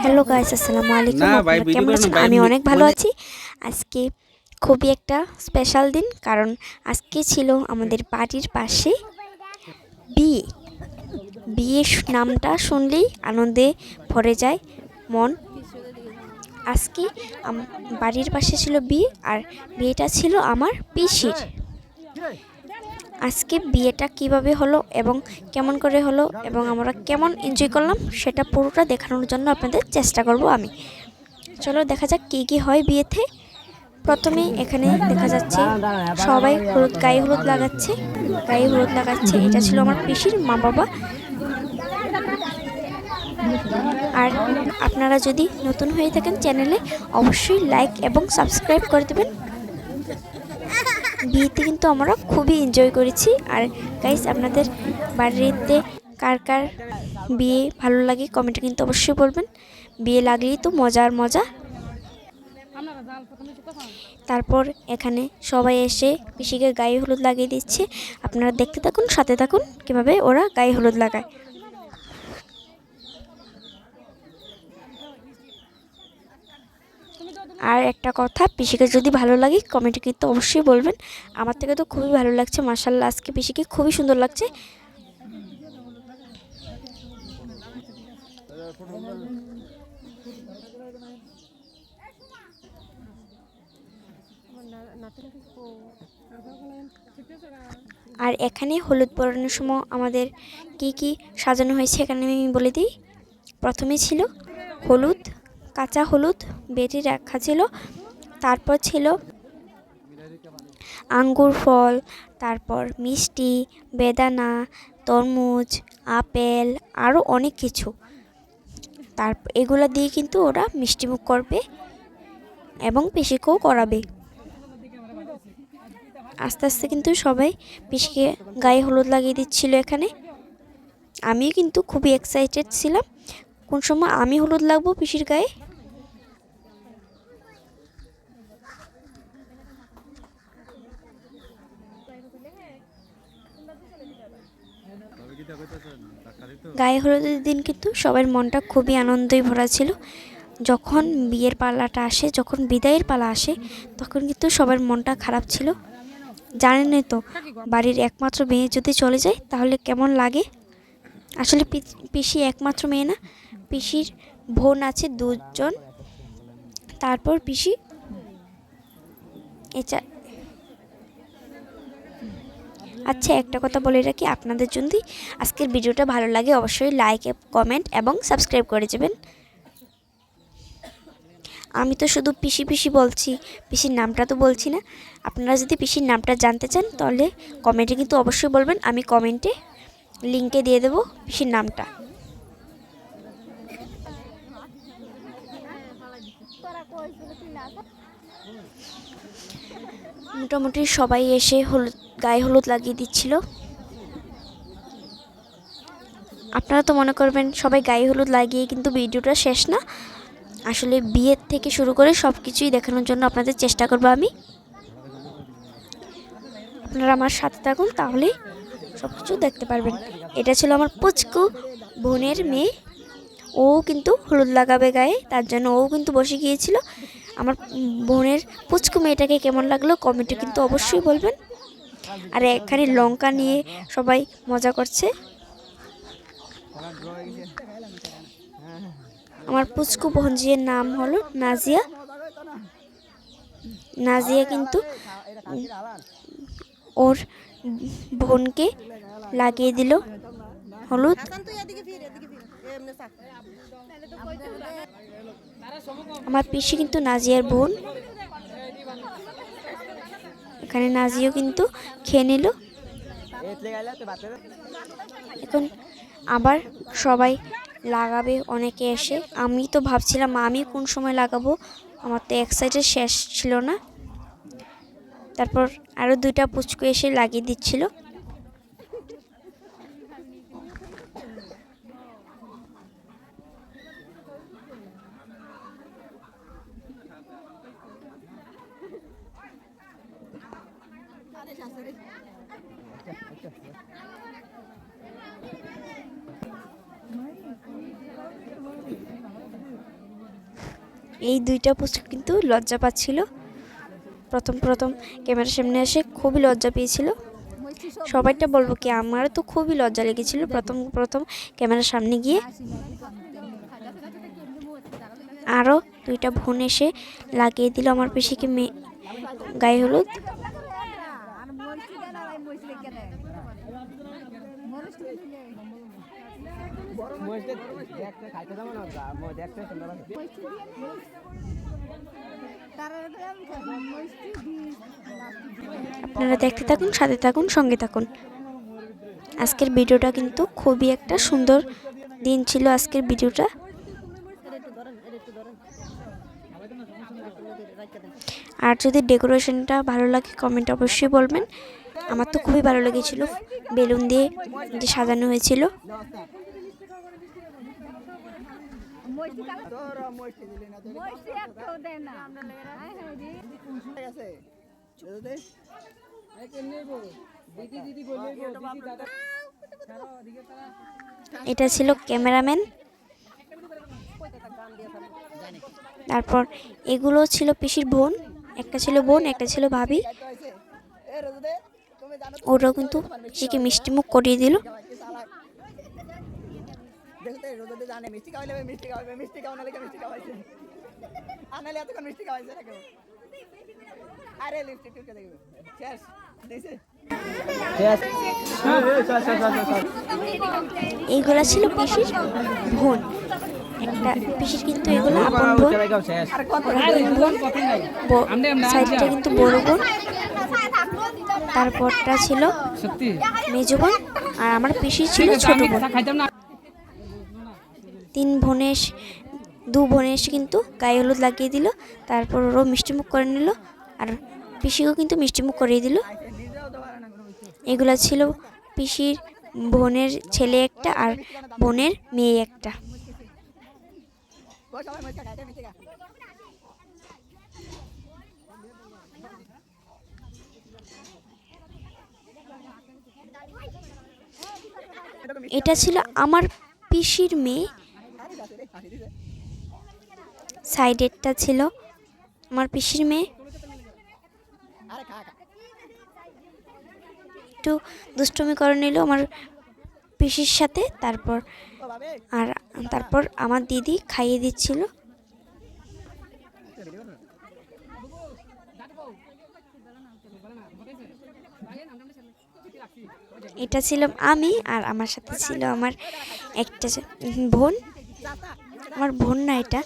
Hello guys, আসসালামু আলাইকুম। আপনারা কেমন আছেন? আমি অনেক ভালো আছি। আজকে খুবই একটা স্পেশাল দিন, কারণ আজকে ছিল আমাদের বাড়ির পাশে বিয়ে। বিয়ের নামটা শুনলেই আনন্দে ভরে যায় মন। আজকে বাড়ির পাশে ছিল বিয়ে, আর বিয়েটা ছিল আমার পিসির। আজকে বিয়েটা কিভাবে হলো এবং কেমন করে হলো এবং আমরা কেমন এনজয় করলাম সেটা পুরোটা দেখানোর জন্য আপনাদের চেষ্টা করব আমি। চলো দেখা যাক কী কী হয় বিয়েতে। প্রথমে এখানে দেখা যাচ্ছে সবাই গায়ে হলুদ লাগাচ্ছে। এটা ছিল আমার পিসির মা বাবা। আর আপনারা যদি নতুন হয়ে থাকেন চ্যানেলে, অবশ্যই লাইক এবং সাবস্ক্রাইব করে দেবেন। বিয়েতে কিন্তু আমরা খুবই এনজয় করেছি। আর গাইস, আপনাদের বাড়িতে কার কার বিয়ে ভালো লাগে কমেন্টে কিন্তু অবশ্যই বলবেন। বিয়ে লাগলেই তো মজার মজা। তারপর এখানে সবাই এসে পিসিকে গায়ে হলুদ লাগিয়ে দিচ্ছে। আপনারা দেখতে থাকুন, সাথে থাকুন কিভাবে ওরা গায়ে হলুদ লাগায়। আর একটা কথা, পিসিকে যদি ভালো লাগে কমেন্টে কিন্তু অবশ্যই বলবেন। আমার থেকে তো খুবই ভালো লাগছে, মাশাআল্লাহ আজকে পিসিকে খুবই সুন্দর লাগছে। আর এখানে হলুদ পরানোর সময় আমাদের কি কি সাজানো হয়েছে এখানে আমি বলে দিই। প্রথমে ছিল হলুদ, কাঁচা হলুদ বেটে রাখা ছিল। তারপর ছিল আঙ্গুর ফল, তারপর মিষ্টি, বেদানা, তরমুজ, আপেল, আরও অনেক কিছু। তারপর এগুলো দিয়ে কিন্তু ওরা মিষ্টিমুখ করবে এবং পিসিকেও করাবে। আস্তে আস্তে কিন্তু সবাই পিসিকে গায়ে হলুদ লাগিয়ে দিচ্ছিল এখানে। আমি কিন্তু খুবই এক্সাইটেড ছিলাম কোন সময় আমি হলুদ লাগবো পিসির গায়ে। গায়ে হলুদের দিন কিন্তু সবার মনটা খুবই আনন্দে ভরা ছিল। যখন বিয়ের পালাটা আসে, যখন বিদায়ের পালা আসে, তখন কিন্তু সবার মনটা খারাপ ছিল। জানেনই তো, বাড়ির একমাত্র মেয়ে যদি চলে যায় তাহলে কেমন লাগে। আসলে পিসি একমাত্র মেয়ে না, পিসির বোন আছে দুজন। তারপর পিসি আচ্ছা, একটা কথা বলে রাখি, আপনাদের যদি আজকের ভিডিওটা ভালো লাগে অবশ্যই লাইক, কমেন্ট এবং সাবস্ক্রাইব করে যাবেন। আমি তো শুধু পিসি পিসি বলছি, পিসির নামটা তো বলছি না। আপনারা যদি পিসির নামটা জানতে চান তাহলে কমেন্টে কিন্তু অবশ্যই বলবেন। আমি কমেন্টে লিঙ্কে দিয়ে দেবো পিসির নামটা। মোটামুটি সবাই এসে গায়ে হলুদ লাগিয়ে দিচ্ছিল। আপনারা তো মনে করবেন সবাই গায়ে হলুদ লাগিয়ে কিন্তু ভিডিওটা শেষ না। আসলে বিয়ের থেকে শুরু করে সব কিছুই দেখানোর জন্য আপনাদের চেষ্টা করবো আমি। আপনারা আমার সাথে থাকুন, তাহলে সব কিছু দেখতে পারবেন। এটা ছিল আমার পুচকু বোনের মেয়ে। ও কিন্তু হলুদ লাগাবে গায়ে, তার জন্য ও কিন্তু বসে গিয়েছিল। আমার বোনের পুচকু মেয়েটাকে কেমন লাগলো কমেন্টে কিন্তু অবশ্যই বলবেন। আর এখানে লঙ্কা নিয়ে সবাই মজা করছে। আমার পুচকু বোনজির নাম হলো নাজিয়া। নাজিয়া কিন্তু ওর বোনকে লাগিয়ে দিল হলুদ। আমার পিসি কিন্তু নাজিয়ার বোন। এখানে নাজিও কিন্তু খেয়ে নিল। এখন আবার সবাই লাগাবে অনেকে এসে। আমি তো ভাবছিলাম আমি কোন সময় লাগাবো, আমার তো এক্সাইটেড শেষ ছিল না। তারপর আরও দুইটা পুচকু এসে লাগিয়ে দিচ্ছিল। এই দুইটা পুচকু কিন্তু লজ্জা পাচ্ছিল। প্রথম প্রথম ক্যামেরার সামনে এসে খুবই লজ্জা পেয়েছিল। সবাইটা বলবো কি, আমারও তো খুবই লজ্জা লেগেছিল প্রথম প্রথম ক্যামেরার সামনে গিয়ে। আরও দুইটা বোন এসে লাগিয়ে দিল আমার পিসিকে গায়ে হলুদ। আপনারা দেখতে থাকুন, সাথে থাকুন, সঙ্গে থাকুন। আজকের ভিডিওটা কিন্তু খুবই একটা সুন্দর দিন ছিল আজকের ভিডিওটা। আর যদি ডেকোরেশনটা ভালো লাগে কমেন্ট অবশ্যই বলবেন। আমার তো খুবই ভালো লেগেছিল বেলুন দিয়ে যে সাজানো হয়েছিল। এটা ছিল ক্যামেরাম্যান। তারপর এগুলো ছিল পিসির বোন, একটা ছিল বোন, একটা ছিল ভাবি। ওরাও কিন্তু পিসিকে মিষ্টি মুখ করিয়ে দিল। এইগুলা ছিল পিসির বোন, একটা পিসির কিন্তু এগুলো আপন বোন। সাইডটা কিন্তু বড় বোন, তারপরটা ছিল মেজো বোন, আর আমার পিসি ছিল ছোট বোন। দু বোনে এসে কিন্তু গায়ে হলুদ লাগিয়ে দিল। তারপর ওরও মিষ্টিমুখ করে নিল, আর পিসিকেও কিন্তু মিষ্টিমুখ করিয়ে দিল। এগুলা ছিল পিসির বোনের ছেলে একটা আর বোনের মেয়ে একটা। এটা ছিল আমার পিসির মেয়ে, সাইডেরটা ছিল আমার পিসির মেয়ে। একটু দুষ্টুমি করে নিল আমার পিসির সাথে। তারপর আমার দিদি খাইয়ে দিচ্ছিল। এটা ছিল আমি, আর আমার সাথে ছিল আমার একটা বোন। আমার বোন না এটা।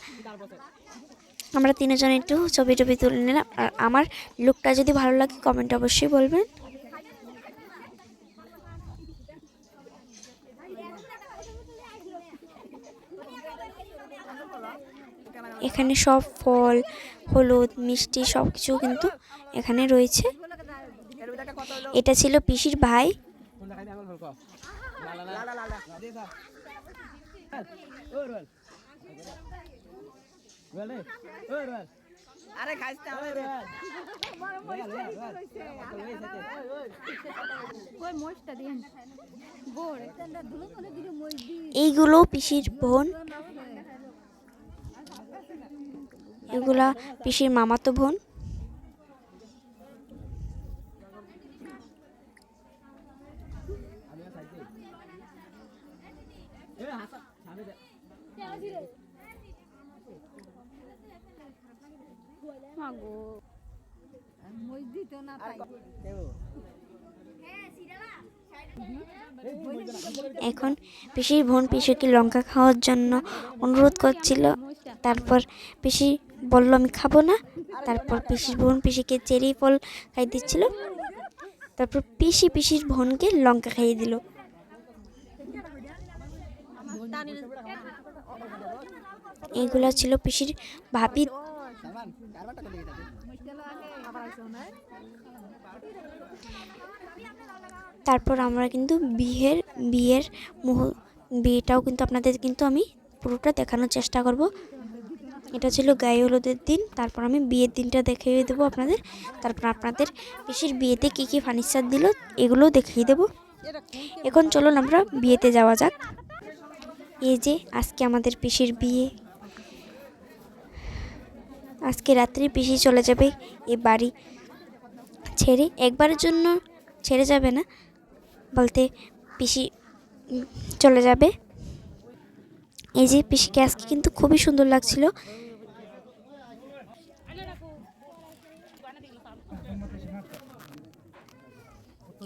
আমরা তিনজন একটু ছবি টবি তুলে নিলাম। আর আমার লুকটা যদি ভালো লাগে কমেন্ট অবশ্যই বলবেন। এখানে সব ফল, হলুদ, মিষ্টি সব কিছু কিন্তু এখানে রয়েছে। এটা ছিল পিসির ভাই। এইগুলো পিসির বোন, এগুলা পিসির মামাতো বোন। এখন পিসির বোন পিসিকে লঙ্কা খাওয়ার জন্য অনুরোধ করছিল। তারপর পিসি বলল আমি খাবো না। তারপর পিসির বোন পিসিকে চেরি ফল খাইয়ে দিচ্ছিল। তারপর পিসির বোনকে লঙ্কা খাইয়ে দিল। এইগুলা ছিল পিসির ভাবি। তারপর আমরা কিন্তু বিয়েটাও কিন্তু আপনাদের কিন্তু আমি পুরোটা দেখানোর চেষ্টা করব। এটা ছিল গায়ে হলুদের দিন। তারপর আমি বিয়ের দিনটা দেখিয়ে দেবো আপনাদের। তারপর আপনাদের পিসির বিয়েতে কী কী ফার্নিচার দিল এগুলোও দেখিয়ে দেবো। এখন চলুন আমরা বিয়েতে যাওয়া যাক। এই যে আজকে আমাদের পিসির বিয়ে। আজকে রাত্রি পিসি চলে যাবে এই বাড়ি ছেড়ে। একবারের জন্য ছেড়ে যাবে না, বলতে পিসি চলে যাবে। এই যে পিসিকে আজকে কিন্তু খুবই সুন্দর লাগছিল।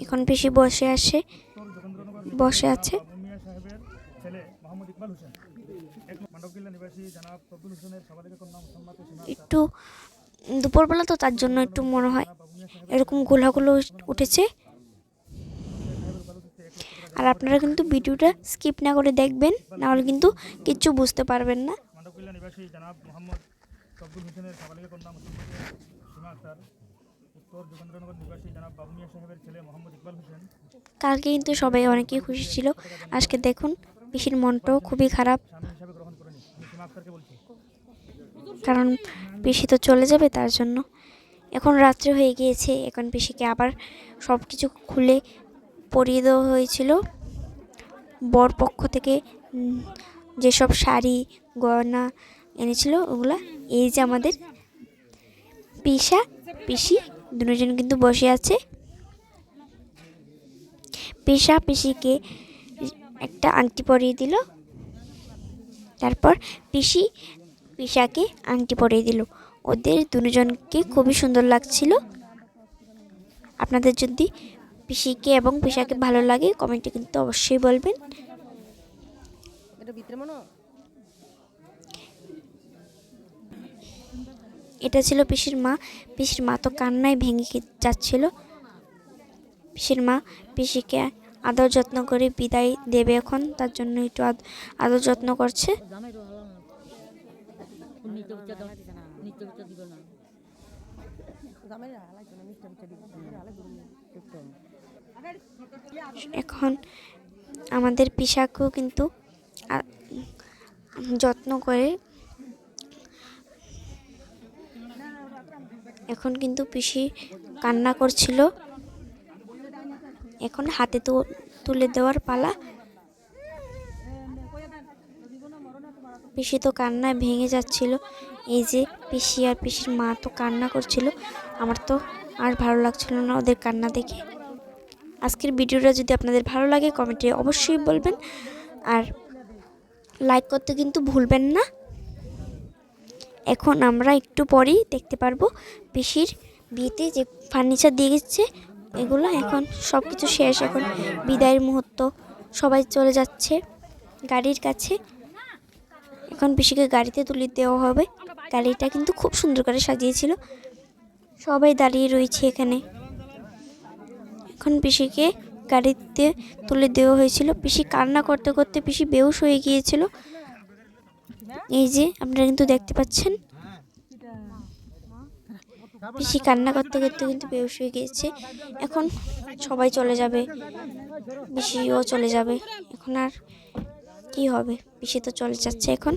এখন পিসি বসে আছে। একটু দুপুরবেলা তো, তার জন্য একটু মনে হয় এরকম গোলাগুলো উঠেছে। আর আপনারা কিন্তু ভিডিওটা স্কিপ না করে দেখবেন, নাহলে কিন্তু কিচ্ছু বুঝতে পারবেন না। কালকে কিন্তু সবাই অনেকেই খুশি ছিল, আজকে দেখুন পিসির মনটাও খুবই খারাপ, কারণ পিসি তো চলে যাবে তার জন্য। এখন রাত্রে হয়ে গিয়েছে, এখন পিসিকে আবার সব কিছু খুলে পরিয়ে দেওয়া হয়েছিল। বর পক্ষ থেকে যেসব শাড়ি গয়না এনেছিল ওগুলা। এই যে আমাদের পিসা পিসি দুজন কিন্তু বসে আছে। পিসা পিসিকে একটা আংটি পরিয়ে দিল, তারপর পিসি পিসাকে আংটি পরিয়ে দিল। ওদের দুজনকে খুবই সুন্দর লাগছিল। আপনাদের যদি পিসিকে এবং পিসাকে ভালো লাগে কমেন্টে কিন্তু অবশ্যই বলবেন। এটা ছিল পিসির মা। পিসির মা তো কান্নায় ভেঙে যাচ্ছিল। পিসির মা পিসিকে আদর যত্ন করে বিদায় দেবে এখন, তার জন্য একটু আদর যত্ন করছে। এখন আমাদের পিসাকেও কিন্তু যত্ন করে। এখন কিন্তু পিসি কান্না করছিল, এখন হাতে তুলে দেওয়ার পালা। পিসি তো কান্নায় ভেঙে যাচ্ছিল। এই যে পিসি আর পিসির মা তো কান্না করছিল। আমার তো আর ভালো লাগছিল না ওদের কান্না দেখে। আজকের ভিডিওটা যদি আপনাদের ভালো লাগে কমেন্টে অবশ্যই বলবেন, আর লাইক করতে কিন্তু ভুলবেন না। এখন আমরা একটু পরেই দেখতে পারবো পিসির বিয়েতে যে ফার্নিচার দিয়ে গেছে এগুলো। এখন সব কিছু শেষ, এখন বিদায়ের মুহূর্ত, সবাই চলে যাচ্ছে গাড়ির কাছে। এখন পিসিকে গাড়িতে তুলে দেওয়া হবে। গাড়িটা কিন্তু খুব সুন্দর করে সাজিয়েছিল, সবাই দাঁড়িয়ে রয়েছে এখানে। এখন পিসিকে গাড়িতে তুলে দেওয়া হয়েছিল। পিসি কান্না করতে করতে পিসি বেহুশ হয়ে গিয়েছিল। এই যে আপনারা কিন্তু দেখতে পাচ্ছেন পিসি কান্না করতে করতে কিন্তু বেহুশ হয়ে গিয়েছে। এখন সবাই চলে যাবে, পিসিও চলে যাবে। এখন আর কি হবে, পিসি তো চলে যাচ্ছে এখন।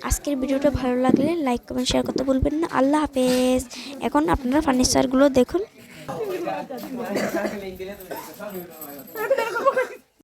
আজকের ভিডিওটা ভালো লাগলে লাইক কমেন্ট শেয়ার করতে ভুলবেন না। আল্লাহ হাফেজ। এখন আপনারা ফার্নিচারগুলো দেখুন।